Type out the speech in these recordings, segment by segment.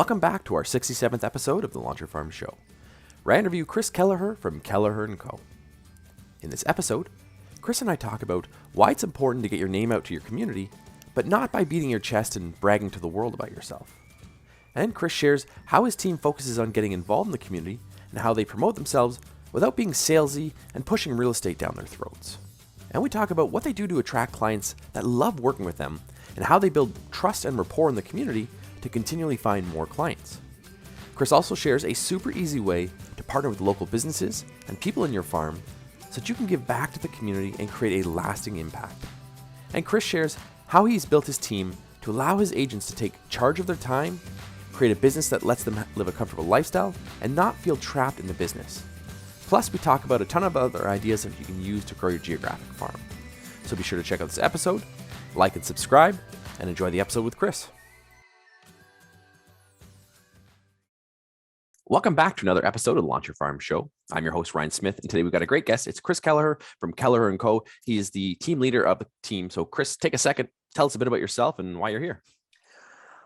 Welcome back to our 67th episode of the Launcher Farm Show, where I interview Chris Keleher from Keleher Co. In this episode, Chris and I talk about why it's important to get your name out to your community, but not by beating your chest and bragging to the world about yourself. And Chris shares how his team focuses on getting involved in the community and how they promote themselves without being salesy and pushing real estate down their throats. And we talk about what they do to attract clients that love working with them and how they build trust and rapport in the community to continually find more clients. Chris also shares a super easy way to partner with local businesses and people in your farm so that you can give back to the community and create a lasting impact. And Chris shares how he's built his team to allow his agents to take charge of their time, create a business that lets them live a comfortable lifestyle, and not feel trapped in the business. Plus, we talk about a ton of other ideas that you can use to grow your geographic farm. So be sure to check out this episode, like and subscribe, and enjoy the episode with Chris. Welcome back to another episode of the Launcher Farm Show. I'm your host, Ryan Smith, and today we've got a great guest. It's Chris Keleher from Keleher Co. He is the team leader of the team. So Chris, take a second, tell us a bit about yourself and why you're here.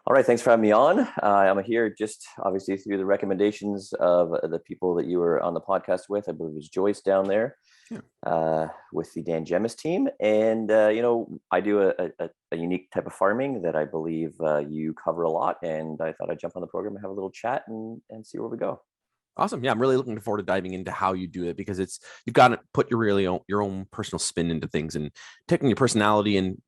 All right, thanks for having me on. I'm here just obviously through the recommendations of the people that you were on the podcast with. I believe it was Joyce down there with the Dan Gemis team. And, I do a unique type of farming that I believe you cover a lot. And I thought I'd jump on the program and have a little chat and see where we go. Awesome. Yeah, I'm really looking forward to diving into how you do it because you've got to put your own personal spin into things and taking your personality and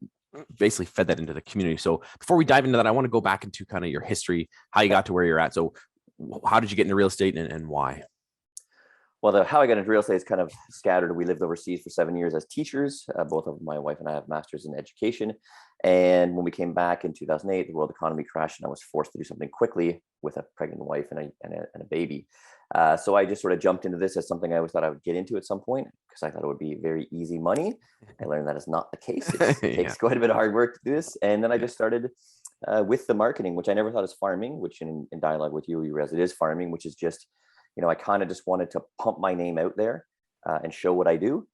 basically fed that into the community. So before we dive into that, I want to go back into kind of your history, how you got to where you're at. So how did you get into real estate and why? Well, how I got into real estate is kind of scattered. We lived overseas for 7 years as teachers. Both of my wife and I have masters in education. And when we came back in 2008, the world economy crashed and I was forced to do something quickly with a pregnant wife and a baby. So I just sort of jumped into this as something I always thought I would get into at some point because I thought it would be very easy money. I learned that is not the case. It takes quite a bit of hard work to do this. And then I just started with the marketing, which I never thought was farming, which in dialogue with you realize it is farming, which is just, I kind of just wanted to pump my name out there and show what I do.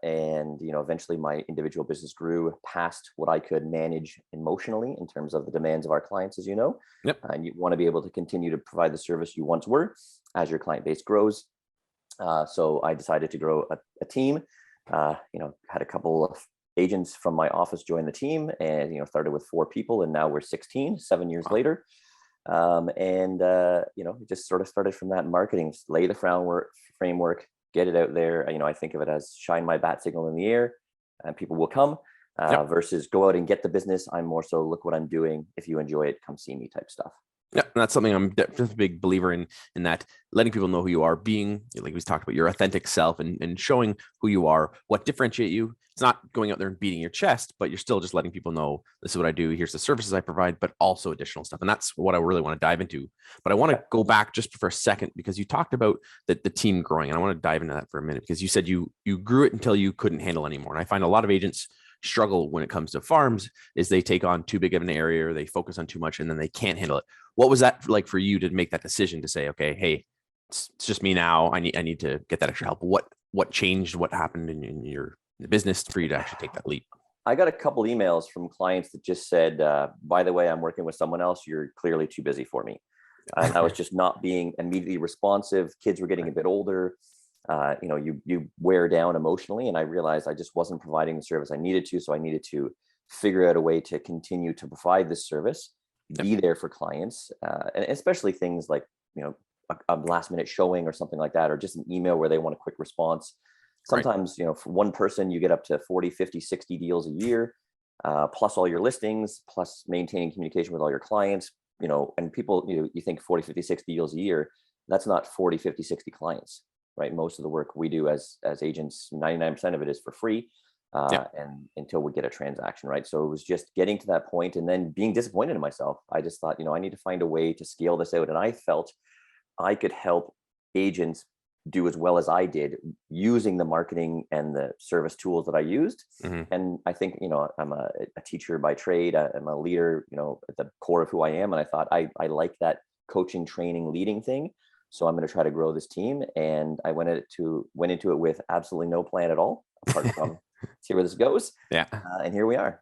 And eventually my individual business grew past what I could manage emotionally in terms of the demands of our clients, as you know. Yep. And you want to be able to continue to provide the service you once were as your client base grows. So I decided to grow a team, had a couple of agents from my office join the team and, started with 4 people and now we're 16, 7 years later. Just sort of started from that marketing, lay the framework, get it out there. I think of it as shine my bat signal in the air and people will come versus go out and get the business. I'm more so look what I'm doing. If you enjoy it, come see me type stuff. Yeah, that's something I'm definitely a big believer in that letting people know who you are, being, like we talked about, your authentic self and showing who you are, what differentiate you. It's not going out there and beating your chest, but you're still just letting people know this is what I do. Here's the services I provide, but also additional stuff. And that's what I really want to dive into. But I want to go back just for a second because you talked about the team growing. And I want to dive into that for a minute because you said you grew it until you couldn't handle anymore. And I find a lot of agents struggle when it comes to farms is they take on too big of an area or they focus on too much and then they can't handle it. What was that like for you to make that decision to say, okay, hey, it's just me now. I need to get that extra help. What changed? What happened in your business for you to actually take that leap? I got a couple emails from clients that just said, by the way, I'm working with someone else. You're clearly too busy for me. And I was just not being immediately responsive. Kids were getting a bit older. You wear down emotionally. And I realized I just wasn't providing the service I needed to. So I needed to figure out a way to continue to provide this service, be there for clients, and especially things like, a last minute showing or something like that, or just an email where they want a quick response. Sometimes, for one person, you get up to 40, 50, 60 deals a year, plus all your listings, plus maintaining communication with all your clients, and people, you think 40, 50, 60 deals a year, that's not 40, 50, 60 clients, right? Most of the work we do as agents, 99% of it is for free. And until we get a transaction, right? So it was just getting to that point and then being disappointed in myself. I just thought, I need to find a way to scale this out. And I felt I could help agents do as well as I did using the marketing and the service tools that I used. Mm-hmm. And I think, I'm a teacher by trade. I'm a leader, at the core of who I am. And I thought I like that coaching, training, leading thing. So I'm going to try to grow this team. And I went into it with absolutely no plan at all, apart from see where this goes. Yeah. And here we are.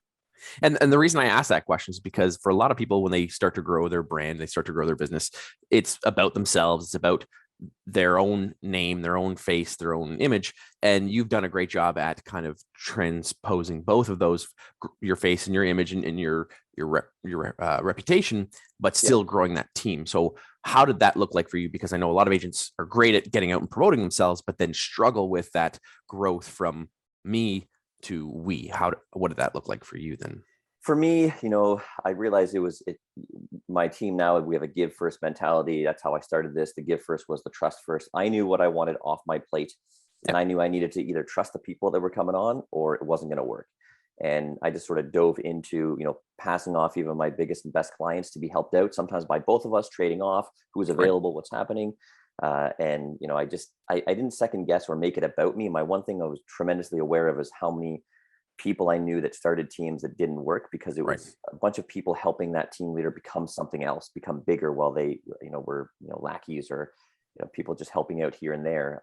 And the reason I ask that question is because for a lot of people, when they start to grow their brand, they start to grow their business, it's about themselves. It's about their own name, their own face, their own image. And you've done a great job at kind of transposing both of those, your face and your image and your reputation, but still growing that team. So how did that look like for you? Because I know a lot of agents are great at getting out and promoting themselves, but then struggle with that growth from me to we. What did that look like for you then? For me, I realized my team now, we have a give first mentality. That's how I started this. The give first was the trust first. I knew what I wanted off my plate, and I knew I needed to either trust the people that were coming on or it wasn't going to work. And I just sort of dove into, passing off even my biggest and best clients to be helped out, sometimes by both of us, trading off who's available, what's happening. And I didn't second guess or make it about me. My one thing I was tremendously aware of is how many people I knew that started teams that didn't work, because it was a bunch of people helping that team leader become something else, become bigger, while they, were, lackeys or, people just helping out here and there.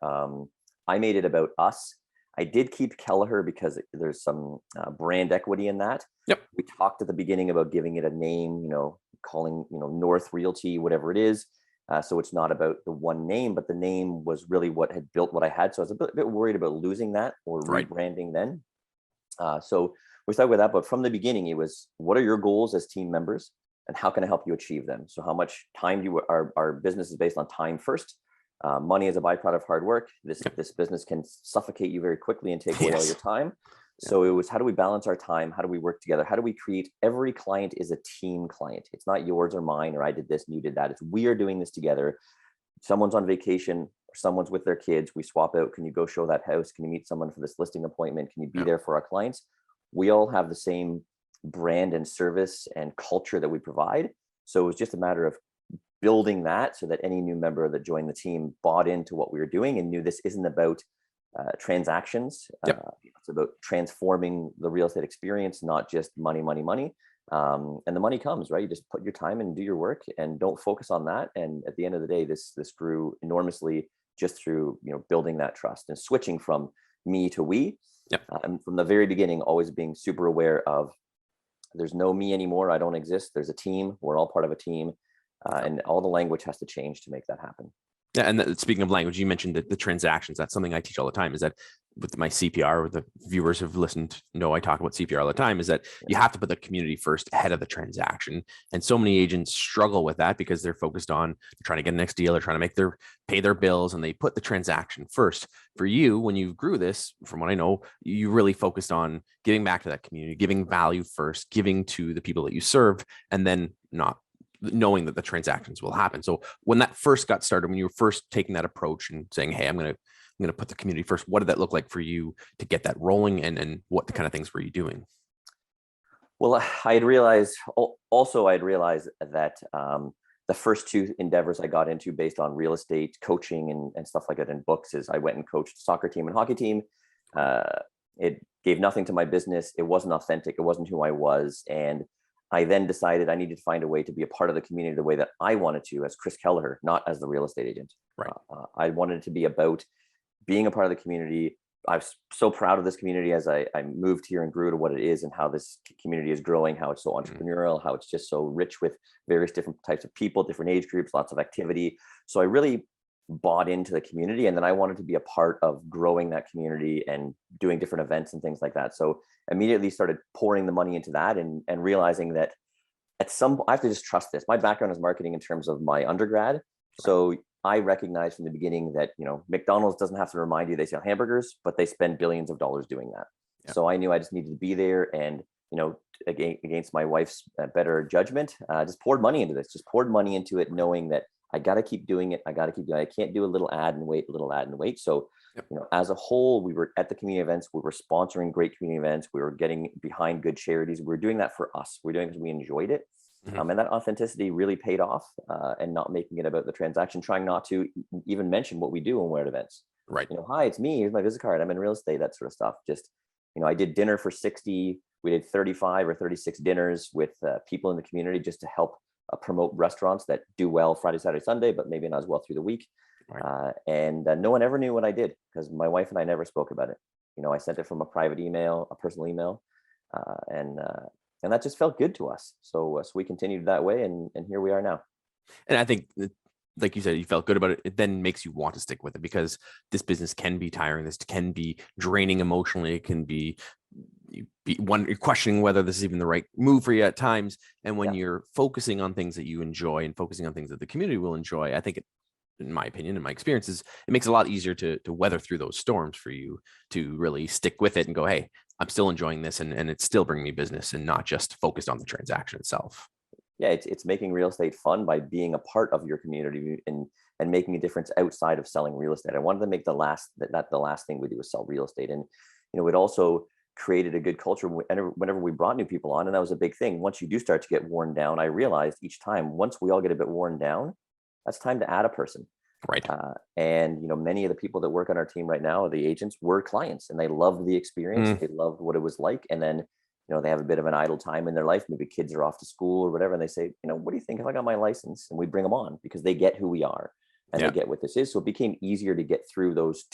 I made it about us. I did keep Keleher because there's some brand equity in that. Yep. We talked at the beginning about giving it a name, calling, North Realty, whatever it is. So it's not about the one name, but the name was really what had built what I had. So I was a bit worried about losing that or rebranding then. So we started with that, but from the beginning, it was, what are your goals as team members and how can I help you achieve them? So how much time our business is based on time first. Money is a byproduct of hard work. This business can suffocate you very quickly and take away all your time. So it was, how do we balance our time? How do we work together? How do we create, every client is a team client. It's not yours or mine, or I did this and you did that. It's, we are doing this together. Someone's on vacation or someone's with their kids. We swap out. Can you go show that house? Can you meet someone for this listing appointment? Can you be there for our clients? We all have the same brand and service and culture that we provide. So it was just a matter of building that so that any new member that joined the team bought into what we were doing and knew this isn't about transactions. It's about transforming the real estate experience, not just money, money, money. And the money comes, right? You just put your time in and do your work and don't focus on that. And at the end of the day, this grew enormously just through, building that trust and switching from me to we. And from the very beginning, always being super aware of, there's no me anymore. I don't exist. There's a team. We're all part of a team. And all the language has to change to make that happen. Yeah, and speaking of language, you mentioned the transactions. That's something I teach all the time. Is that with my CPR, the viewers who've listened know I talk about CPR all the time. Is that you have to put the community first ahead of the transaction, and so many agents struggle with that because they're focused on trying to get the next deal or trying to pay their bills, and they put the transaction first. For you, when you grew this, from what I know, you really focused on giving back to that community, giving value first, giving to the people that you serve, and then not knowing that the transactions will happen. So when that first got started, when you were first taking that approach and saying, hey, I'm going to put the community first, what did that look like for you to get that rolling, and what kind of things were you doing? Well, I had realized that the first two endeavors I got into based on real estate coaching and stuff like that in books is I went and coached a soccer team and hockey team. It gave nothing to my business. It wasn't authentic. It wasn't who I was. And I then decided I needed to find a way to be a part of the community the way that I wanted to as Chris Keleher, not as the real estate agent. Right. I wanted it to be about being a part of the community. I'm so proud of this community as I moved here and grew to what it is and how this community is growing, how it's so entrepreneurial, how it's just so rich with various different types of people, different age groups, lots of activity. So I really bought into the community, and then I wanted to be a part of growing that community and doing different events and things like that. So immediately started pouring the money into that and realizing that I have to just trust this. My background is marketing in terms of my undergrad. So I recognized from the beginning that, McDonald's doesn't have to remind you they sell hamburgers, but they spend billions of dollars doing that. Yeah. So I knew I just needed to be there, and, against my wife's better judgment, just poured money into this, knowing that I got to keep doing it. I can't do a little ad and wait. So, as a whole, we were at the community events. We were sponsoring great community events. We were getting behind good charities. We were doing that for us. We're doing it because we enjoyed it. And that authenticity really paid off, and not making it about the transaction, trying not to even mention what we do when we're at events. Right. Hi, it's me. Here's my visit card. I'm in real estate, that sort of stuff. Just, I did dinner for 60. We did 35 or 36 dinners with people in the community just to help promote restaurants that do well Friday, Saturday, Sunday, but maybe not as well through the week. Right. And no one ever knew what I did because my wife and I never spoke about it. I sent it from a private email, a personal email. And and that just felt good to us. So we continued that way, and here we are now. And I think, like you said, you felt good about it. It then makes you want to stick with it, because this business can be tiring. This can be draining emotionally. It can be you're questioning whether this is even the right move for you at times. And when you're focusing on things that you enjoy and focusing on things that the community will enjoy, I think in my opinion, in my experiences, it makes it a lot easier to weather through those storms for you, to really stick with it and go, hey, I'm still enjoying this, and it's still bringing me business, and not just focused on the transaction itself. Yeah, it's making real estate fun by being a part of your community and making a difference outside of selling real estate. I wanted to make the last thing we do is sell real estate. And it also created a good culture whenever we brought new people on. And that was a big thing. Once you do start to get worn down, I realized each time, once we all get a bit worn down, that's time to add a person. Right. And many of the people that work on our team right now, the agents, were clients, and they loved the experience. They loved what it was like. And then they have a bit of an idle time in their life. Maybe kids are off to school or whatever. And they say, what do you think if I got my license? And we bring them on because they get who we are and they get what this is. So it became easier to get through those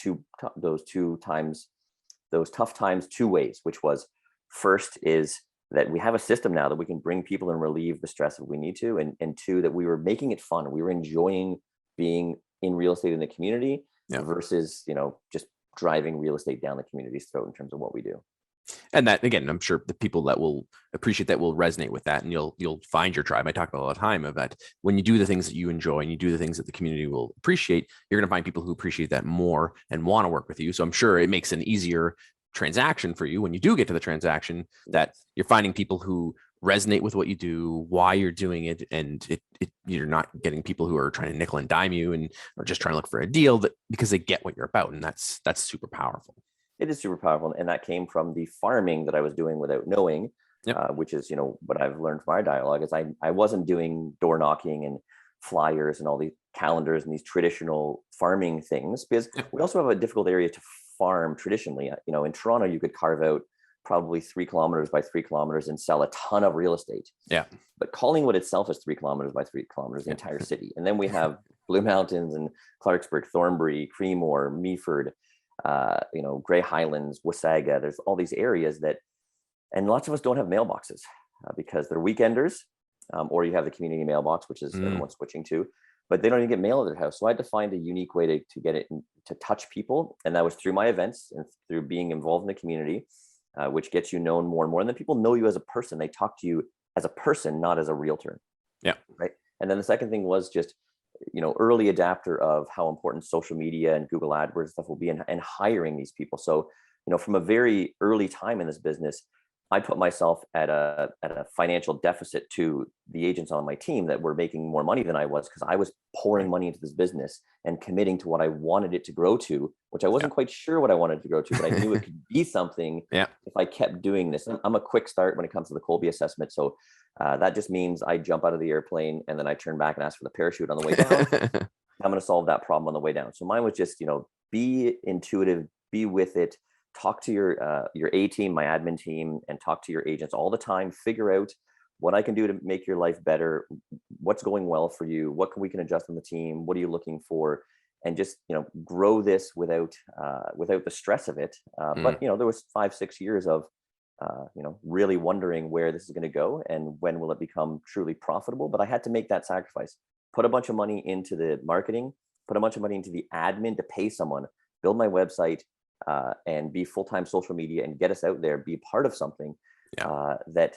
tough times 2 ways, which was, first is that we have a system now that we can bring people and relieve the stress if we need to. And 2, that we were making it fun. We were enjoying being in real estate in the community versus, just driving real estate down the community's throat in terms of what we do. And that, again, I'm sure the people that will appreciate that will resonate with that, and you'll find your tribe. I talk about all the time of that. When you do the things that you enjoy and you do the things that the community will appreciate, you're going to find people who appreciate that more and want to work with you. So I'm sure it makes an easier transaction for you when you do get to the transaction, that you're finding people who resonate with what you do, why you're doing it, and you're not getting people who are trying to nickel and dime you and are just trying to look for a deal, that because they get what you're about. And that's super powerful. It is super powerful. And that came from the farming that I was doing without knowing, which is, what I've learned from our dialogue is I wasn't doing door knocking and flyers and all these calendars and these traditional farming things, because we also have a difficult area to farm traditionally. In Toronto, you could carve out probably 3 kilometers by 3 kilometers and sell a ton of real estate. Yeah. But Collingwood itself is 3 kilometers by 3 kilometers, the entire city. And then we have Blue Mountains and Clarksburg, Thornbury, Creemore, Meaford, Grey Highlands, Wasaga. There's all these areas and lots of us don't have mailboxes because they're weekenders, or you have the community mailbox, which is everyone's switching to, but they don't even get mail at their house. So I had to find a unique way to get it to touch people. And that was through my events and through being involved in the community, which gets you known more and more. And then people know you as a person. They talk to you as a person, not as a realtor. Yeah. Right. And then the second thing was just, early adapter of how important social media and Google AdWords stuff will be and hiring these people. So, from a very early time in this business, I put myself at a financial deficit to the agents on my team that were making more money than I was, because I was pouring money into this business and committing to what I wanted it to grow to, which I wasn't quite sure what I wanted to grow to, but I knew it could be something if I kept doing this. And I'm a quick start when it comes to the Colby assessment. So that just means I jump out of the airplane and then I turn back and ask for the parachute on the way down. I'm going to solve that problem on the way down. So mine was just, be intuitive, be with it. Talk to your A team, my admin team, and talk to your agents all the time. Figure out what I can do to make your life better. What's going well for you? What we can adjust on the team? What are you looking for? And just grow this without the stress of it. But there was 5-6 years of really wondering where this is going to go and when will it become truly profitable. But I had to make that sacrifice. Put a bunch of money into the marketing. Put a bunch of money into the admin to pay someone. Build my website. And be full-time social media and get us out there, be part of something that,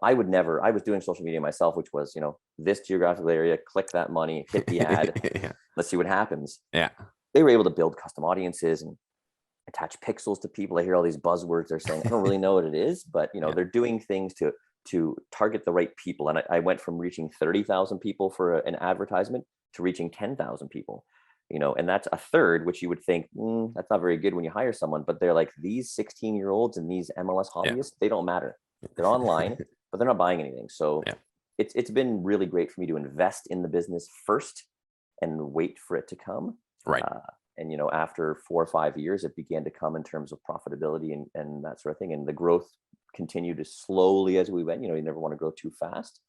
I was doing social media myself, which was, this geographical area, click that money, hit the ad, let's see what happens. Yeah. They were able to build custom audiences and attach pixels to people. I hear all these buzzwords they're saying. I don't really know what it is, but, they're doing things to target the right people. And I went from reaching 30,000 people for an advertisement to reaching 10,000 people. And that's a third, which you would think that's not very good when you hire someone, but they're like, these 16-year-olds and these MLS hobbyists, they don't matter. They're online, but they're not buying anything. So it's been really great for me to invest in the business first and wait for it to come. Right. And after 4 or 5 years, it began to come in terms of profitability and that sort of thing. And the growth continued to slowly as we went. You never want to grow too fast.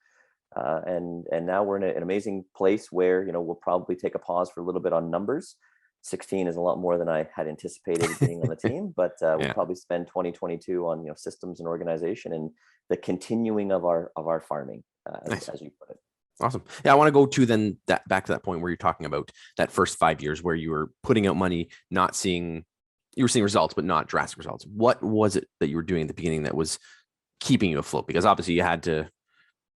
And now we're in an amazing place where, we'll probably take a pause for a little bit on numbers, 16 is a lot more than I had anticipated being on the team, but we'll Yeah. probably spend 2022 on systems and organization and the continuing of our farming, Nice. as you put it. Awesome. Yeah, I want to go to then that back to that point where you're talking about that first 5 years where you were putting out money, not seeing, you were seeing results, but not drastic results. What was it that you were doing at the beginning that was keeping you afloat? Because obviously you had to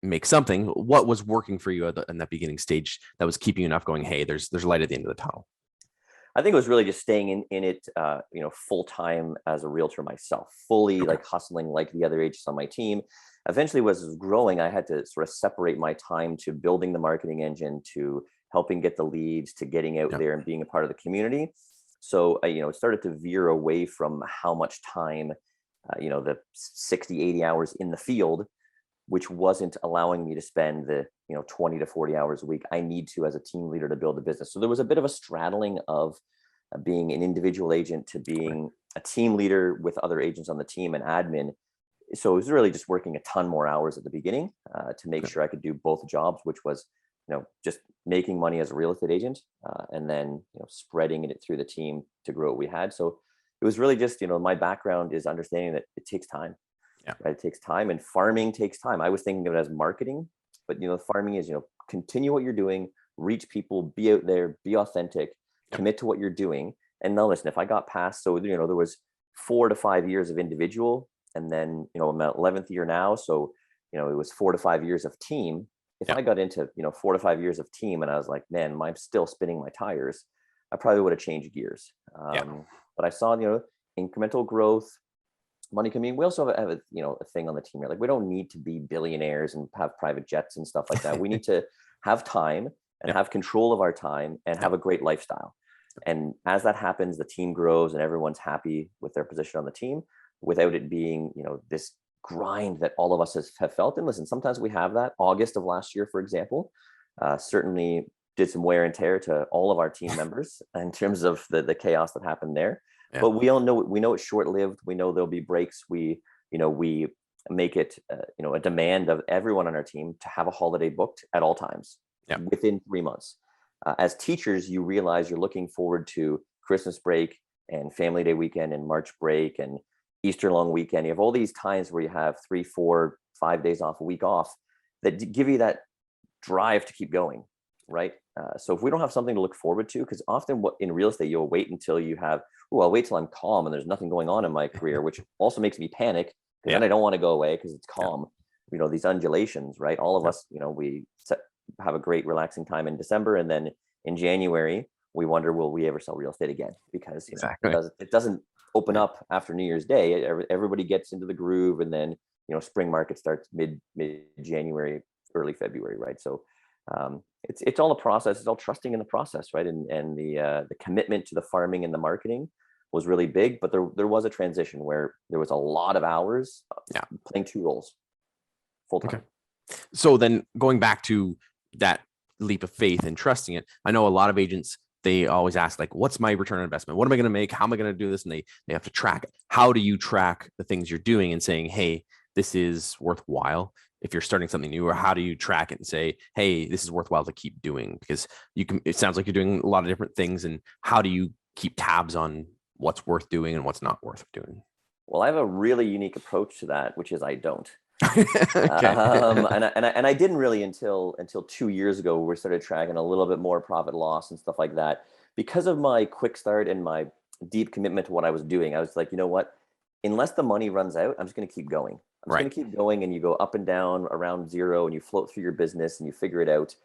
make something. What was working for you in that beginning stage that was keeping you enough going, hey, there's light at the end of the tunnel? I think it was really just staying in it, full time as a realtor myself, fully Okay. like hustling like the other agents on my team. Eventually, as it was growing, I had to sort of separate my time to building the marketing engine, to helping get the leads, to getting out Yeah. there and being a part of the community. So it started to veer away from how much time, the 60, 80 hours in the field, which wasn't allowing me to spend the 20 to 40 hours a week I need to as a team leader to build a business. So there was a bit of a straddling of being an individual agent to Okay. being a team leader with other agents on the team and admin. So it was really just working a ton more hours at the beginning to make Yeah. sure I could do both jobs, which was just making money as a real estate agent, and then spreading it through the team to grow what we had. So it was really just my background is understanding that it takes time. Yeah. Right? It takes time, and farming takes time. I was thinking of it as marketing, but farming is continue what you're doing, reach people, be out there, be authentic, Yeah. commit to what you're doing. And now listen, if I got past, so there was 4 to 5 years of individual, and then I'm at 11th year now, so it was 4 to 5 years of team. If Yeah. I got into 4 to 5 years of team and I was like, man, I'm still spinning my tires, I probably would have changed gears. Yeah. But I saw incremental growth, money coming in. We also have a thing on the team here. Like, we don't need to be billionaires and have private jets and stuff like that. We need to have time and Yeah. have control of our time and have a great lifestyle. And as that happens, the team grows and everyone's happy with their position on the team without it being, this grind that all of us have felt. And listen, sometimes we have that. August of last year, for example, certainly did some wear and tear to all of our team members in terms of the chaos that happened there. Yeah. But we know it's short-lived. We know there'll be breaks. We make it a demand of everyone on our team to have a holiday booked at all times. Yeah. Within 3 months. As teachers, you realize you're looking forward to Christmas break and Family Day weekend and March break and Easter long weekend. You have all these times where you have 3, 4, 5 days off, a week off, that give you that drive to keep going, right? So if we don't have something to look forward to, because often what in real estate, you'll wait until you have, I'll wait till I'm calm and there's nothing going on in my career, which also makes me panic because then I don't want to go away because it's calm. These undulations, right? All of us, we have a great relaxing time in December, and then in January we wonder, will we ever sell real estate again? Because Exactly. it doesn't open up after New Year's Day. Everybody gets into the groove, and then spring market starts mid January, early February, right? So it's all a process. It's all trusting in the process, right? And the commitment to the farming and the marketing was really big, but there was a transition where there was a lot of hours playing two roles full time. Okay. So then going back to that leap of faith and trusting it, I know a lot of agents, they always ask, like, what's my return on investment? What am I going to make? How am I going to do this? And they have to track it. How do you track the things you're doing and saying, hey, this is worthwhile if you're starting something new? Or how do you track it and say, hey, this is worthwhile to keep doing? Because it sounds like you're doing a lot of different things. And how do you keep tabs on what's worth doing and what's not worth doing? Well, I have a really unique approach to that, which is I don't. Okay. And I didn't really until 2 years ago, we started tracking a little bit more profit loss and stuff like that. Because of my quick start and my deep commitment to what I was doing, I was like, you know what? Unless the money runs out, I'm just going to keep going. I'm just going to keep going, and you go up and down around zero, and you float through your business, and you figure it out.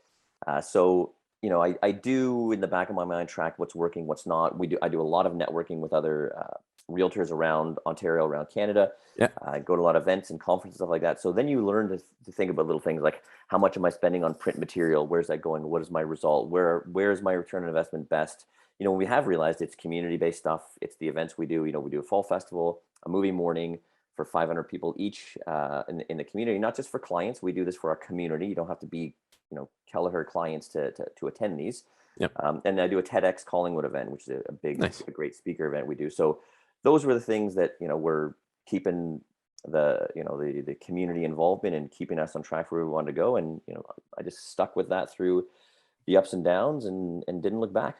So I do in the back of my mind track what's working, what's not. I do a lot of networking with other realtors around Ontario, around Canada. Yeah. I go to a lot of events and conferences, stuff like that. So then you learn to think about little things like, how much am I spending on print material? Where's that going? What is my result? Where's my return on investment best? We have realized it's community-based stuff. It's the events we do. We do a fall festival, a movie morning for 500 people each in the community, not just for clients. We do this for our community. You don't have to be, Keleher clients to attend these. Yep. And I do a TEDx Collingwood event, which is a big, Nice. a great speaker event we do. So those were the things that, we're keeping the community involvement and keeping us on track where we wanted to go. And, I just stuck with that through the ups and downs and didn't look back.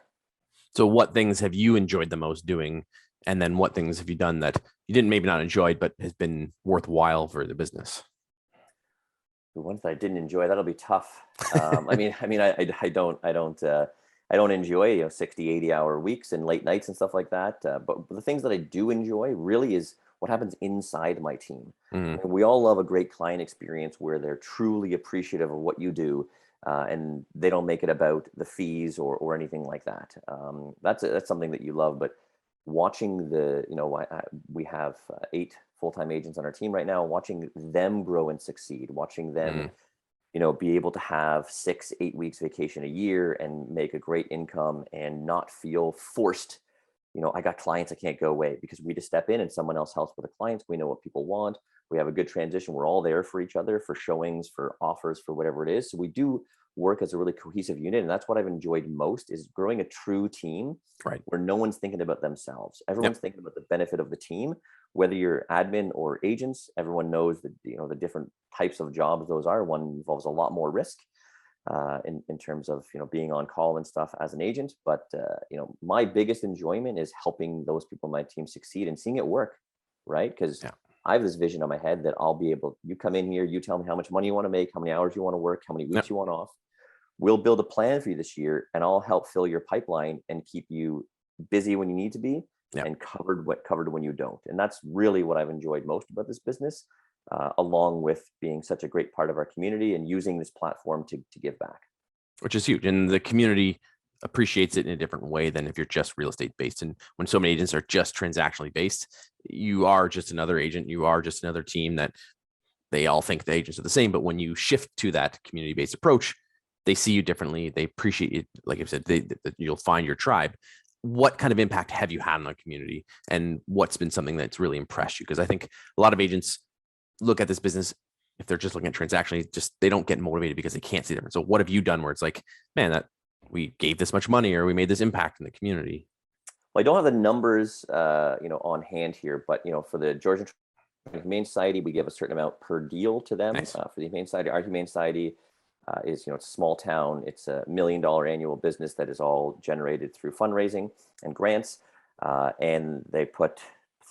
So what things have you enjoyed the most doing? And then what things have you done that you didn't maybe not enjoyed, but has been worthwhile for the business? The ones that I didn't enjoy, that'll be tough. I don't enjoy 60, 80 hour weeks and late nights and stuff like that. But the things that I do enjoy really is what happens inside my team. I Mm, mean, we all love a great client experience where they're truly appreciative of what you do, and they don't make it about the fees or anything like that. That's something that you love. But watching we have 8 full-time agents on our team right now, watching them grow and succeed, watching them mm, be able to have 6, 8 weeks vacation a year and make a great income and not feel forced. I got clients, I can't go away, because we just step in and someone else helps with the clients. We know what people want. We have a good transition. We're all there for each other, for showings, for offers, for whatever it is. So we do work as a really cohesive unit. And that's what I've enjoyed most, is growing a true team right. where no one's thinking about themselves. Yep. Everyone's thinking about the benefit of the team. Whether you're admin or agents, everyone knows that the different types of jobs those are. One involves a lot more risk, in terms of being on call and stuff as an agent. But my biggest enjoyment is helping those people in my team succeed and seeing it work, right? Because Yeah. I have this vision in my head that I'll be able. You come in here, you tell me how much money you want to make, how many hours you want to work, how many weeks Yep. you want off. We'll build a plan for you this year, and I'll help fill your pipeline and keep you busy when you need to be, Yep. and covered when you don't. And that's really what I've enjoyed most about this business, along with being such a great part of our community and using this platform to give back. Which is huge. And the community appreciates it in a different way than if you're just real estate based. And when so many agents are just transactionally based, you are just another agent. You are just another team that they all think the agents are the same. But when you shift to that community based approach, they see you differently. They appreciate it. Like I said, you'll find your tribe. What kind of impact have you had on the community, and what's been something that's really impressed you? Because I think a lot of agents look at this business, if they're just looking at transactionally, just they don't get motivated because they can't see the difference. So what have you done where it's like, man, that we gave this much money or we made this impact in the community? Well, I don't have the numbers, on hand here, but for the Georgian Humane Society, we give a certain amount per deal to them. Nice. For the Humane Society, our Humane Society is, it's a small town. It's $1 million annual business that is all generated through fundraising and grants, and they put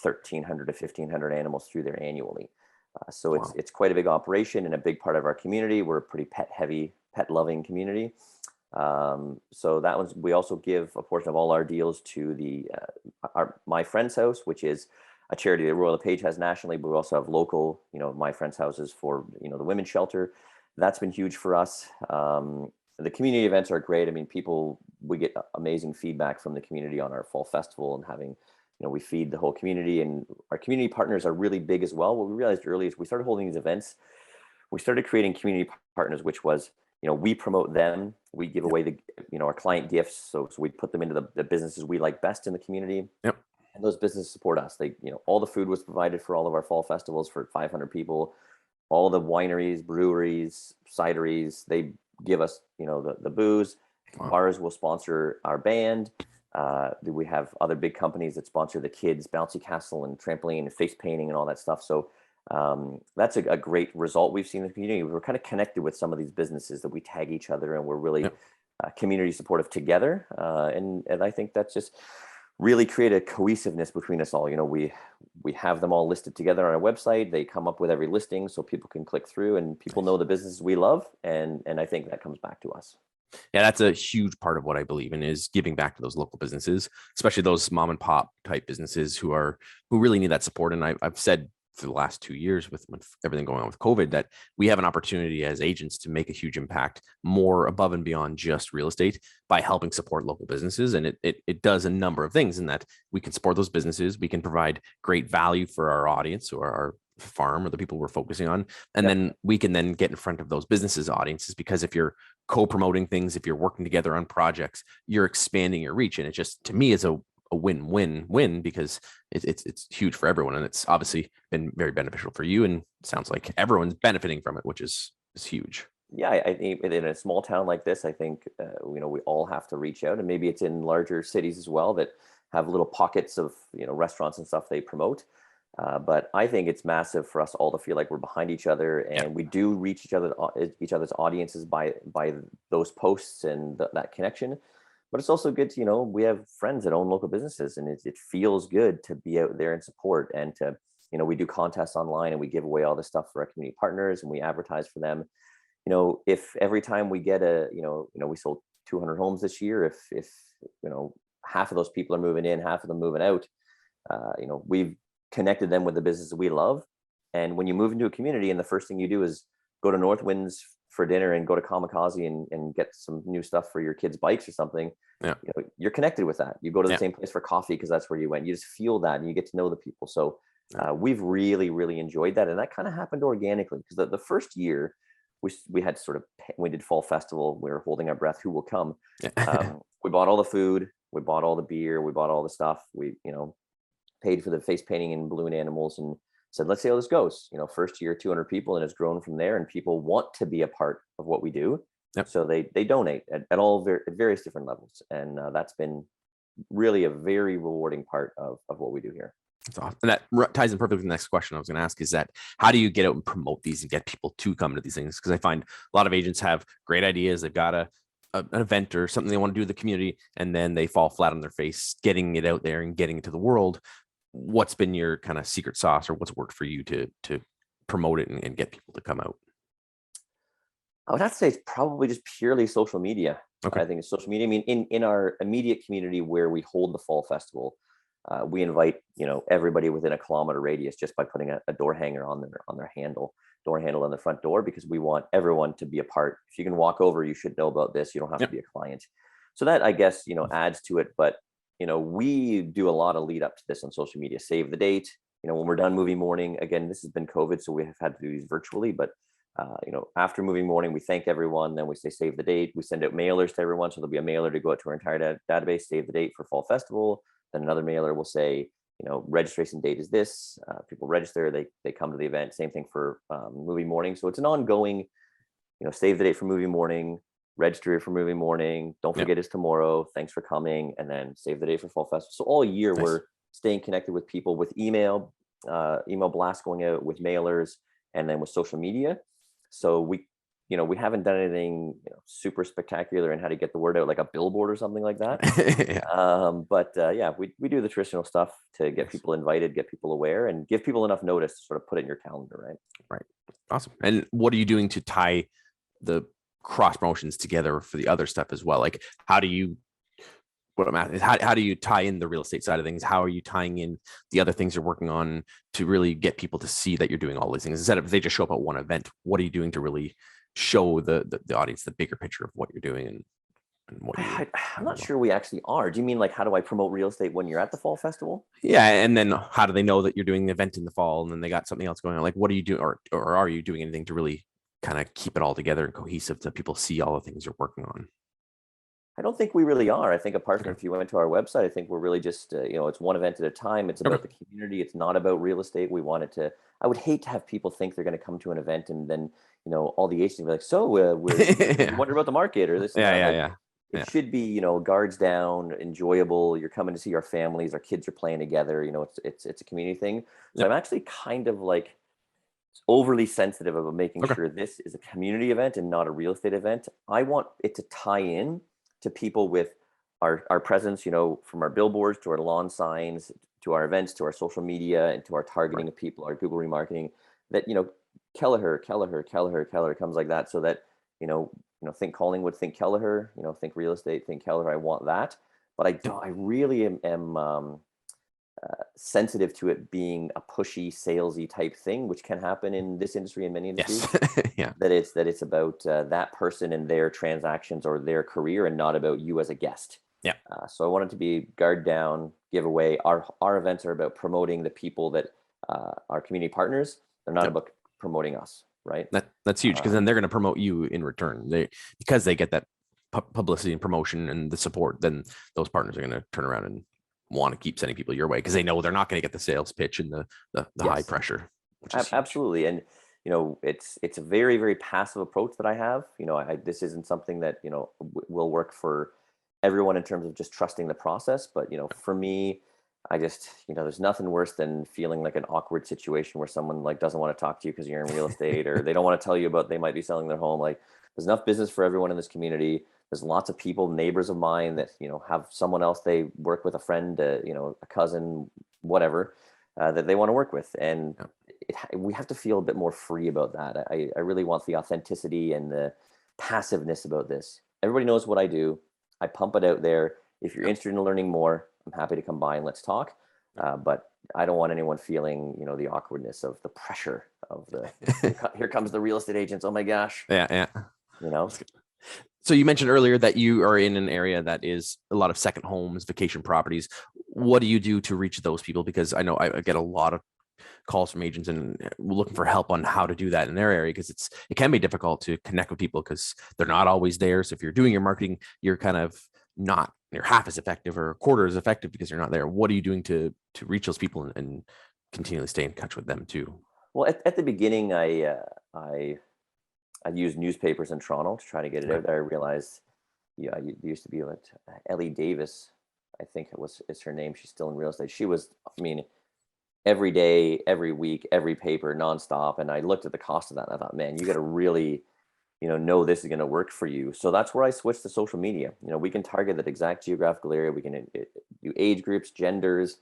1,300 to 1,500 animals through there annually. So it's Wow. it's quite a big operation and a big part of our community. We're a pretty pet heavy, pet loving community. So that one's, we also give a portion of all our deals to the our My Friend's House, which is a charity that Royal LePage has nationally, but we also have local, My Friend's Houses for the women's shelter. That's been huge for us. The community events are great. I mean, we get amazing feedback from the community on our fall festival, and having, we feed the whole community, and our community partners are really big as well. What we realized early is we started holding these events. We started creating community partners, which was, we promote them. We give Yep. away our client gifts. So we put them into the businesses we like best in the community. Yep. And those businesses support us. They, all the food was provided for all of our fall festivals for 500 people. All the wineries, breweries, cideries, they give us, the booze. Wow. Bars will sponsor our band. We have other big companies that sponsor the kids' bouncy castle and trampoline and face painting and all that stuff. So that's a great result we've seen in the community. We're kind of connected with some of these businesses that we tag each other, and we're really Yep. community supportive together. And I think that's just really create a cohesiveness between us all. We have them all listed together on our website. They come up with every listing so people can click through, and people know the businesses we love. And I think that comes back to us. Yeah, that's a huge part of what I believe in, is giving back to those local businesses, especially those mom and pop type businesses who really need that support. And I've said for the last 2 years with everything going on with COVID that we have an opportunity as agents to make a huge impact more above and beyond just real estate by helping support local businesses. And it does a number of things in that we can support those businesses. We can provide great value for our audience or our farm or the people we're focusing on. And Yep. then we can then get in front of those businesses audiences, because if you're co-promoting things, if you're working together on projects, you're expanding your reach. And it just, to me, is a win-win-win, because it's huge for everyone. And it's obviously been very beneficial for you. And it sounds like everyone's benefiting from it, which is huge. Yeah, I think in a small town like this, I think we all have to reach out, and maybe it's in larger cities as well that have little pockets of restaurants and stuff they promote. But I think it's massive for us all to feel like we're behind each other, Yeah. and we do reach each other's audiences by those posts and that connection. but it's also good to, we have friends that own local businesses, and it feels good to be out there and support, and to, we do contests online and we give away all this stuff for our community partners and we advertise for them. If every time we get we sold 200 homes this year, if half of those people are moving in, half of them moving out, we've connected them with the business that we love. And when you move into a community and the first thing you do is go to Northwinds for dinner and go to Kamikaze and get some new stuff for your kids' bikes or something, Yeah. You're connected with that. You go to the Yeah. same place for coffee because that's where you went. You just feel that and you get to know the people. So we've really, really enjoyed that. And that kind of happened organically, because the first year we had sort of, we did fall festival, we were holding our breath, who will come? We bought all the food, we bought all the beer, we bought all the stuff. We, paid for the face painting and balloon animals, and said, let's see how this goes. First year, 200 people, and it's grown from there. And people want to be a part of what we do. Yep. So they donate at all at various different levels. And that's been really a very rewarding part of what we do here. That's awesome. And that ties in perfectly with the next question I was going to ask, is that how do you get out and promote these and get people to come to these things? Because I find a lot of agents have great ideas. They've got an event or something they want to do with the community, and then they fall flat on their face getting it out there and getting it to the world. What's been your kind of secret sauce, or what's worked for you to promote it and get people to come out? I would have to say it's probably just purely social media. Okay. I think it's social media. I mean, in our immediate community where we hold the fall festival, we invite everybody within a kilometer radius just by putting a door hanger on their door handle on the front door, because we want everyone to be a part. If you can walk over, you should know about this. You don't have to be a client. So that, I guess, adds to it. But we do a lot of lead up to this on social media. Save the date. When we're done movie morning, again, this has been COVID, so we have had to do these virtually, but after movie morning, we thank everyone. Then we say, save the date. We send out mailers to everyone. So there'll be a mailer to go out to our entire database, save the date for fall festival. Then another mailer will say, registration date is this. People register, they come to the event. Same thing for movie morning. So it's an ongoing, save the date for movie morning, register for movie morning. Don't forget it's tomorrow. Thanks for coming. And then save the date for fall festival. So all year we're staying connected with people with email blasts going out, with mailers, and then with social media. So we haven't done anything super spectacular in how to get the word out, like a billboard or something like that. We do the traditional stuff to get people invited, get people aware, and give people enough notice to sort of put it in your calendar, Right. Awesome. And what are you doing to tie the cross promotions together for the other stuff as well? Like, how do you tie in the real estate side of things? How are you tying in the other things you're working on to really get people to see that you're doing all these things, instead of if they just show up at one event? What are you doing to really show the audience the bigger picture of what you're doing and what I'm not sure we actually are. Do you mean like, how do I promote real estate when you're at the fall festival? Yeah. And then how do they know that you're doing the event in the fall and then they got something else going on? Like, what are you doing, or are you doing anything to really kind of keep it all together and cohesive so people see all the things you're working on? I don't think we really are. I think apart from if you went to our website, I think we're really just, it's one event at a time. It's about the community. It's not about real estate. We want it to, I would hate to have people think they're going to come to an event and then, all the agents will be like, so we wonder about the market or this. It should be, guards down, enjoyable. You're coming to see our families, our kids are playing together. It's a community thing. So I'm actually kind of like overly sensitive about making sure this is a community event and not a real estate event. I want it to tie in to people with our presence, from our billboards to our lawn signs, to our events, to our social media, and to our targeting of people, our Google remarketing, that, Keleher comes like that, so that, think Collingwood, think Keleher, think real estate, think Keleher. I want that. But I really am sensitive to it being a pushy, salesy type thing, which can happen in this industry and many industries. Yeah. That it's about that person and their transactions or their career, and not about you as a guest. Yeah. So I want it to be guard down, give away. Our events are about promoting the people that our community partners. They're not about promoting us, right? That's huge, because then they're going to promote you in return. Because they get that publicity and promotion and the support, then those partners are going to turn around and want to keep sending people your way, because they know they're not going to get the sales pitch and the high pressure. Absolutely. And it's a very, very passive approach that I have. This isn't something that will work for everyone in terms of just trusting the process. But for me, I just there's nothing worse than feeling like an awkward situation where someone like doesn't want to talk to you because you're in real estate, or they don't want to tell you about they might be selling their home. Like, there's enough business for everyone in this community. There's lots of people, neighbors of mine that, have someone else they work with, a friend, a cousin, whatever, that they want to work with. And we have to feel a bit more free about that. I really want the authenticity and the passiveness about this. Everybody knows what I do. I pump it out there. If you're interested in learning more, I'm happy to come by and let's talk. But I don't want anyone feeling, the awkwardness of the pressure of here comes the real estate agents. Oh my gosh. Yeah. You know? So you mentioned earlier that you are in an area that is a lot of second homes, vacation properties. What do you do to reach those people? Because I know I get a lot of calls from agents and looking for help on how to do that in their area, because it can be difficult to connect with people because they're not always there. So if you're doing your marketing, you're half as effective or a quarter as effective because you're not there. What are you doing to reach those people and continually stay in touch with them too? Well, at the beginning, I used newspapers in Toronto to try to get it out there. I realized, there used to be Ellie Davis, I think it's her name. She's still in real estate. She was, every day, every week, every paper, nonstop. And I looked at the cost of that and I thought, man, you got to really, know this is going to work for you. So that's where I switched to social media. We can target that exact geographical area. We can do age groups, genders.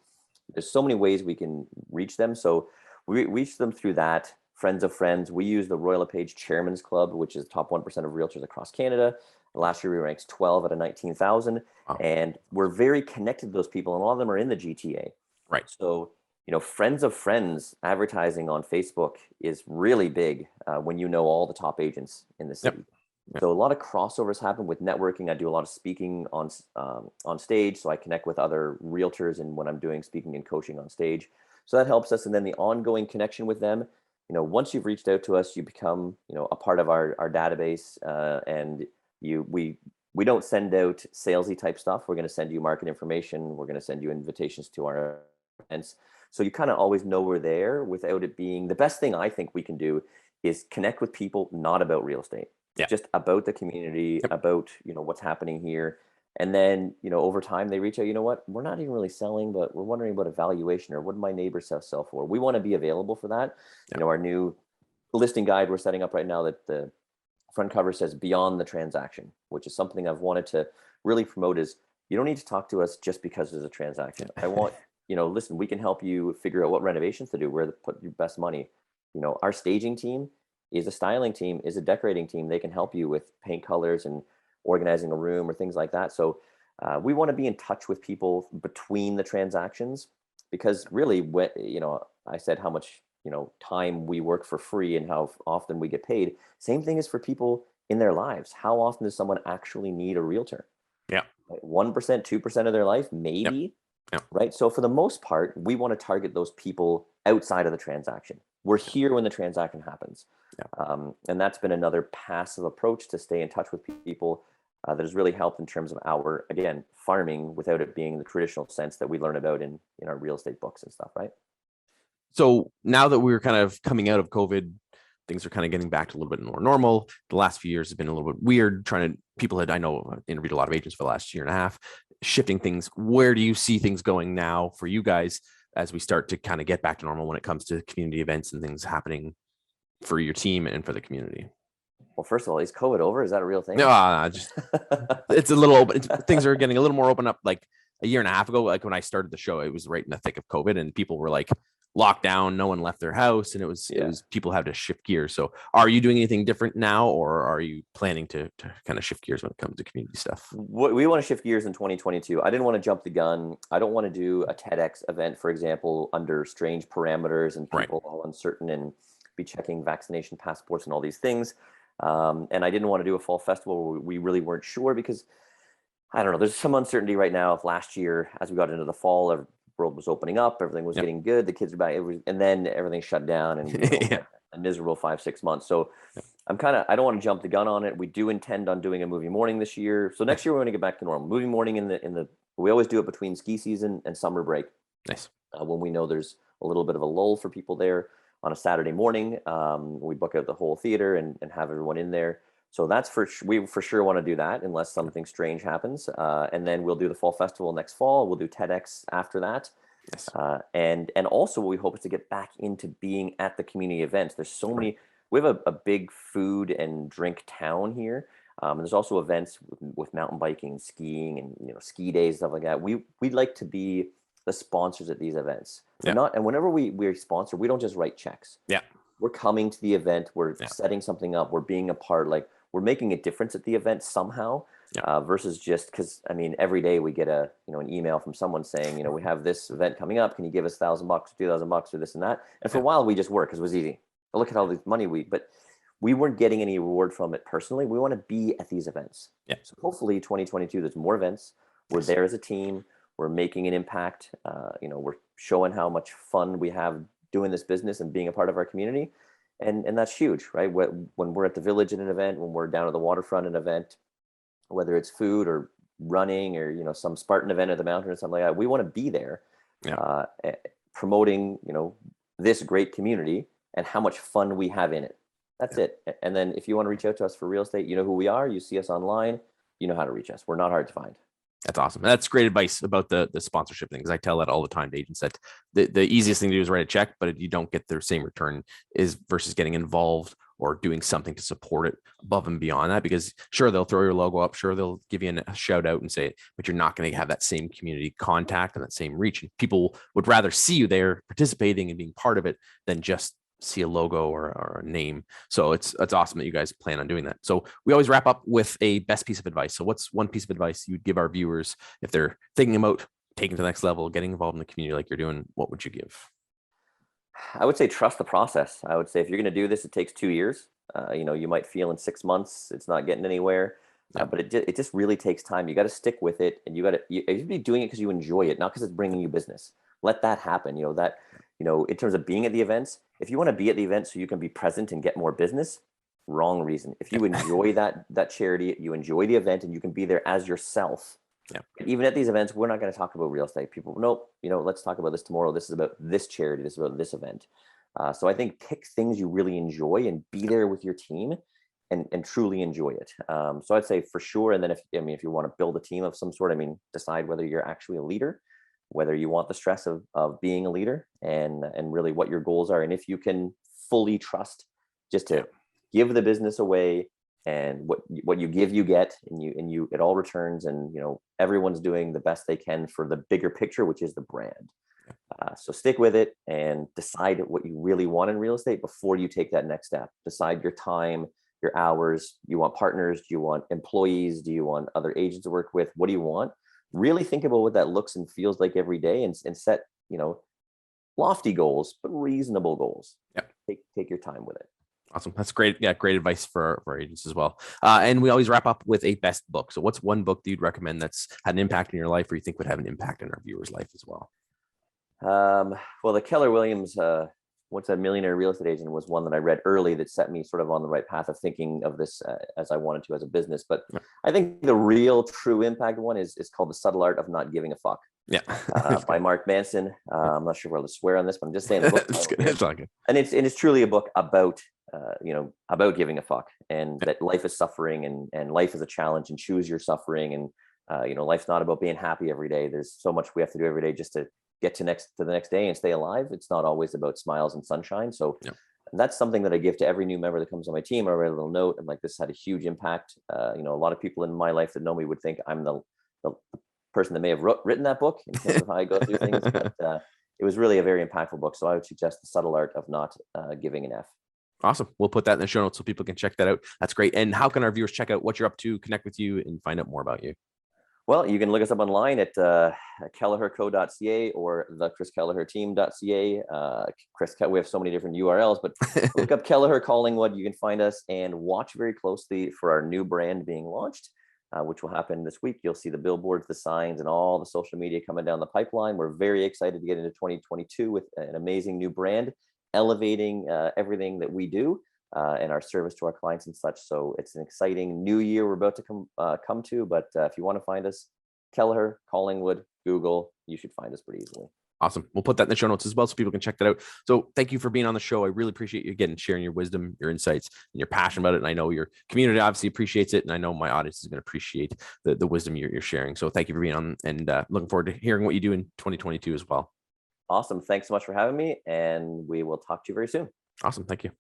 There's so many ways we can reach them. So we reach them through that. Friends of friends. We use the Royal LePage Chairman's Club, which is the top 1% of realtors across Canada. Last year we ranked 12 out of 19,000. Wow. And we're very connected to those people. And a lot of them are in the GTA. Right. So, friends of friends advertising on Facebook is really big when you know all the top agents in the city. Yep. So a lot of crossovers happen with networking. I do a lot of speaking on stage. So I connect with other realtors and when I'm doing speaking and coaching on stage. So that helps us. And then the ongoing connection with them. Once you've reached out to us, you become, a part of our database, and we don't send out salesy type stuff. We're going to send you market information. We're going to send you invitations to our events. So you kind of always know we're there without it being the best thing I think we can do is connect with people, not about real estate, just about the community, about, what's happening here. And then, over time they reach out, what, we're not even really selling, but we're wondering about a valuation or what did my neighbor sell for? We want to be available for that. Our new listing guide we're setting up right now, that the front cover says beyond the transaction, which is something I've wanted to really promote. Is you don't need to talk to us just because there's a transaction. I want, listen, we can help you figure out what renovations to do, where to put your best money. Our staging team is a styling team, is a decorating team. They can help you with paint colors and organizing a room or things like that. So we want to be in touch with people between the transactions, because really, when, I said how much, time we work for free and how often we get paid. Same thing is for people in their lives. How often does someone actually need a realtor? Yeah. 1%, 2% of their life, maybe. Yep. Right. So for the most part, we want to target those people outside of the transaction. We're here when the transaction happens. And that's been another passive approach to stay in touch with people that has really helped in terms of our, again, farming without it being the traditional sense that we learn about in our real estate books and stuff. Right. So now that we're kind of coming out of COVID, things are kind of getting back to a little bit more normal. The last few years have been a little bit weird. I know interviewed a lot of agents for the last year and a half, shifting things. Where do you see things going now for you guys as we start to kind of get back to normal when it comes to community events and things happening for your team and for the community? Well, first of all, is COVID over? Is that a real thing? No, it's a little open. Things are getting a little more open up. Like a year and a half ago, like when I started the show, it was right in the thick of COVID and people were like locked down. No one left their house, and it was people had to shift gears. So are you doing anything different now, or are you planning to kind of shift gears when it comes to community stuff? We want to shift gears in 2022. I didn't want to jump the gun. I don't want to do a TEDx event, for example, under strange parameters and people all uncertain and be checking vaccination passports and all these things. And I didn't want to do a fall festival where we really weren't sure, because I don't know, there's some uncertainty right now of last year as we got into the fall. The world was opening up, everything was getting good, the kids were back, and then everything shut down and a miserable 5-6 months. So I don't want to jump the gun on it. We do intend on doing a movie morning this year. So next year we're going to get back to normal. Movie morning we always do it between ski season and summer break. Nice. When we know there's a little bit of a lull for people there on a Saturday morning, we book out the whole theater and have everyone in there. So that's we for sure want to do that unless something strange happens. And then we'll do the fall festival next fall. We'll do TEDx after that. Yes. And also what we hope is to get back into being at the community events. There's so many, we have a big food and drink town here. There's also events with mountain biking, skiing, and ski days, stuff like that. We'd like to be the sponsors at these events. Yeah. And whenever we sponsor, we don't just write checks. Yeah. We're coming to the event. We're setting something up. We're being a part. Like, we're making a difference at the event somehow. Versus just, because I mean, every day we get an email from someone saying, we have this event coming up. Can you give us $1,000, $2,000, or this and that? And for a while we just worked because it was easy. Look at all this money but we weren't getting any reward from it personally. We want to be at these events. Yeah. So hopefully 2022, there's more events. We're there as a team. We're making an impact. We're showing how much fun we have doing this business and being a part of our community. And that's huge, right? When we're at the village at an event, when we're down at the waterfront at an event, whether it's food or running or, some Spartan event at the mountain or something like that, we want to be there promoting, this great community and how much fun we have in it. That's it. And then if you want to reach out to us for real estate, you know who we are. You see us online. You know how to reach us. We're not hard to find. That's awesome. And that's great advice about the sponsorship thing, because I tell that all the time to agents, that the easiest thing to do is write a check, but you don't get the same return is versus getting involved or doing something to support it above and beyond that. Because sure, they'll throw your logo up, sure, they'll give you a shout out and say it, but you're not going to have that same community contact and that same reach. And people would rather see you there participating and being part of it than just see a logo or a name. So it's awesome that you guys plan on doing that. So we always wrap up with a best piece of advice. So what's one piece of advice you'd give our viewers if they're thinking about taking to the next level, getting involved in the community like you're doing? What would you give? I would say trust the process. I would say if you're going to do this, it takes 2 years. You might feel in 6 months it's not getting anywhere, but it just really takes time. You got to stick with it, and you should be doing it because you enjoy it, not because it's bringing you business. Let that happen. In terms of being at the events, if you want to be at the event so you can be present and get more business, wrong reason. If you enjoy that charity, you enjoy the event, and you can be there as yourself. Yeah. Even at these events, we're not going to talk about real estate. People, nope, let's talk about this tomorrow. This is about this charity. This is about this event. So I think pick things you really enjoy and be there with your team and truly enjoy it. So I'd say for sure. And then if you want to build a team of some sort, decide whether you're actually a leader, whether you want the stress of being a leader, and really what your goals are. And if you can fully trust just to give the business away, and what you give, you get, and it all returns, and everyone's doing the best they can for the bigger picture, which is the brand. So stick with it and decide what you really want in real estate before you take that next step. Decide your time, your hours. Do you want partners? Do you want employees? Do you want other agents to work with? What do you want? Really think about what that looks and feels like every day, and set lofty goals, but reasonable goals. Take your time with it. Awesome. That's great. Yeah, great advice for our agents as well. And we always wrap up with a best book. So what's one book that you'd recommend that's had an impact in your life, or you think would have an impact in our viewers' life as well? Well, the Keller Williams, What's a Millionaire Real Estate Agent, was one that I read early that set me sort of on the right path of thinking of this as I wanted to as a business. But I think the real true impact one is called The Subtle Art of Not Giving a Fuck. Yeah. By Mark Manson. I'm not sure whether to swear on this, but I'm just saying the book. It's all good. And it's truly a book about about giving a fuck, and that life is suffering, and life is a challenge, and choose your suffering. And life's not about being happy every day. There's so much we have to do every day just to get to the next day and stay alive. It's not always about smiles and sunshine. So that's something that I give to every new member that comes on my team. I write a little note, and like, this had a huge impact. A lot of people in my life that know me would think I'm the person that may have written that book in terms of how I go through things, but it was really a very impactful book. So I would suggest The Subtle Art of Not Giving an F. Awesome. We'll put that in the show notes so people can check that out. That's great. And how can our viewers check out what you're up to, connect with you, and find out more about you? Well, you can look us up online at KeleherCo.ca or the ChrisKeleherTeam.ca. We have so many different URLs, but look up Keleher Collingwood. You can find us, and watch very closely for our new brand being launched, which will happen this week. You'll see the billboards, the signs, and all the social media coming down the pipeline. We're very excited to get into 2022 with an amazing new brand, elevating everything that we do. And our service to our clients and such. So it's an exciting new year we're about to come to. But if you want to find us, Keleher, Collingwood, Google, you should find us pretty easily. Awesome. We'll put that in the show notes as well so people can check that out. So thank you for being on the show. I really appreciate you again sharing your wisdom, your insights, and your passion about it. And I know your community obviously appreciates it. And I know my audience is going to appreciate the wisdom you're sharing. So thank you for being on, and looking forward to hearing what you do in 2022 as well. Awesome. Thanks so much for having me. And we will talk to you very soon. Awesome. Thank you.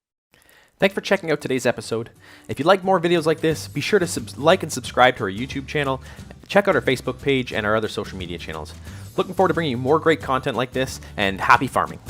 Thanks for checking out today's episode. If you'd like more videos like this, be sure to like and subscribe to our YouTube channel. Check out our Facebook page and our other social media channels. Looking forward to bringing you more great content like this, and happy farming.